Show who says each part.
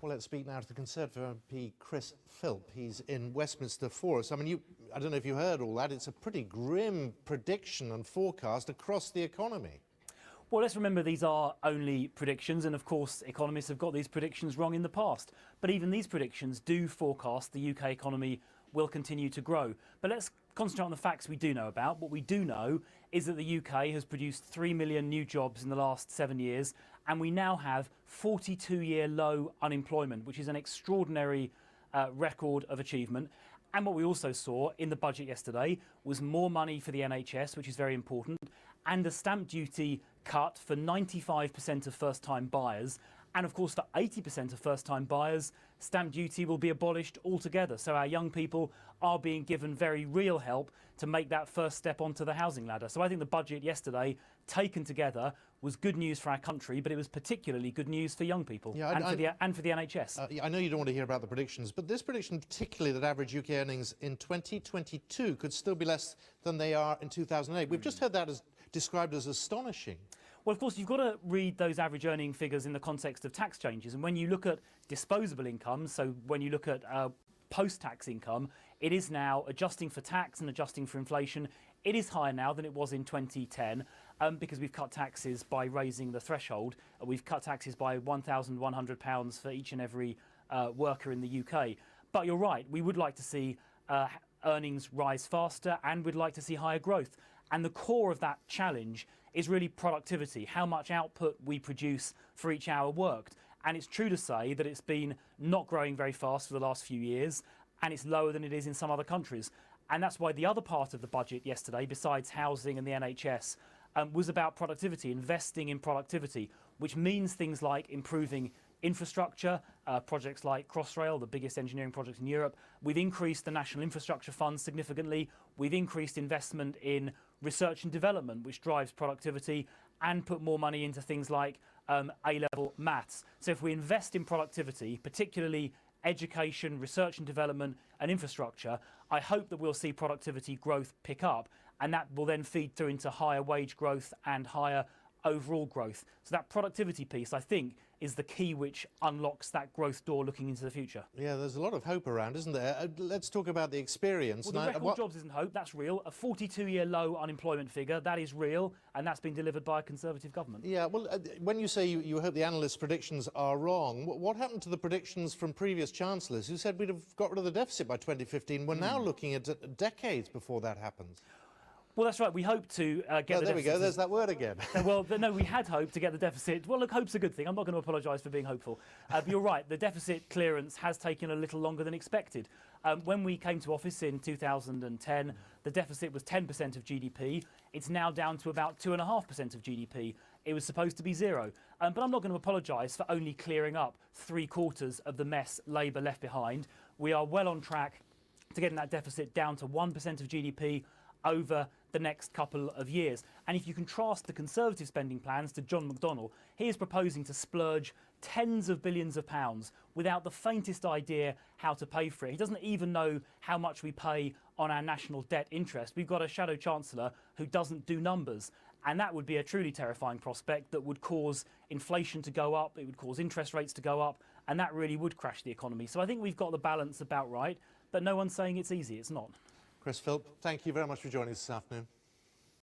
Speaker 1: Well, let's speak now to the Conservative MP Chris Philp. He's in Westminster for us. I mean, I don't know if you heard all that. It's a pretty grim prediction and forecast across the economy.
Speaker 2: Well, let's remember these are only predictions, and of course economists have got these predictions wrong in the past. But even these predictions do forecast the UK economy will continue to grow. But let's concentrate on the facts we do know about. What we do know is that the UK has produced 3 million new jobs in the last 7 years, and we now have 42-year low unemployment, which is an extraordinary record of achievement. And what we also saw in the budget yesterday was more money for the NHS, which is very important, and a stamp duty cut for 95% of first-time buyers. And of course, for 80% of first-time buyers, stamp duty will be abolished altogether. So our young people are being given very real help to make that first step onto the housing ladder. So I think the budget yesterday, taken together, was good news for our country, but it was particularly good news for young people and for the NHS.
Speaker 1: I know you don't want to hear about the predictions, but this prediction, particularly that average UK earnings in 2022 could still be less than they are in 2008. We've just heard that as described as astonishing.
Speaker 2: Well, of course, you've got to read those average earning figures in the context of tax changes. And when you look at disposable income, so when you look at post-tax income, it is now, adjusting for tax and adjusting for inflation, it is higher now than it was in 2010 because we've cut taxes by raising the threshold. We've cut taxes by £1,100 for each and every worker in the UK. But you're right, we would like to see earnings rise faster, and we'd like to see higher growth. And the core of that challenge is really productivity, how much output we produce for each hour worked. And it's true to say that it's been not growing very fast for the last few years, and it's lower than it is in some other countries. And that's why the other part of the budget yesterday, besides housing and the NHS, was about productivity, investing in productivity, which means things like improving infrastructure, projects like Crossrail, the biggest engineering project in Europe. We've increased the National Infrastructure Fund significantly. We've increased investment in research and development, which drives productivity, and put more money into things like A-level maths. So if we invest in productivity, particularly education, research and development and infrastructure, I hope that we'll see productivity growth pick up, and that will then feed through into higher wage growth and higher overall growth. So that productivity piece, I think, is the key which unlocks that growth door looking into the future.
Speaker 1: Yeah, there's a lot of hope around, isn't there? Let's talk about the experience.
Speaker 2: Well, the record jobs isn't hope, that's real. A 42-year low unemployment figure, that is real, and that's been delivered by a Conservative government. Yeah,
Speaker 1: well, when you say you hope the analysts' predictions are wrong, what happened to the predictions from previous chancellors who said we'd have got rid of the deficit by 2015? We're now looking at decades before that happens.
Speaker 2: Well, that's right. We hope to get the deficit.
Speaker 1: There we go. There's that word again.
Speaker 2: Well, no, we had hoped to get the deficit. Well, look, hope's a good thing. I'm not going to apologise for being hopeful. But you're right. The deficit clearance has taken a little longer than expected. When we came to office in 2010, the deficit was 10% of GDP. It's now down to about 2.5% of GDP. It was supposed to be zero. But I'm not going to apologise for only clearing up 3/4 of the mess Labour left behind. We are well on track to getting that deficit down to 1% of GDP over the next couple of years. And if you contrast the Conservative spending plans to John McDonnell, he is proposing to splurge tens of billions of pounds without the faintest idea how to pay for it. He doesn't even know how much we pay on our national debt interest. We've got a shadow chancellor who doesn't do numbers. And that would be a truly terrifying prospect that would cause inflation to go up, it would cause interest rates to go up, and that really would crash the economy. So I think we've got the balance about right, but no one's saying it's easy. It's not.
Speaker 1: Chris Philp, thank you very much for joining us this afternoon.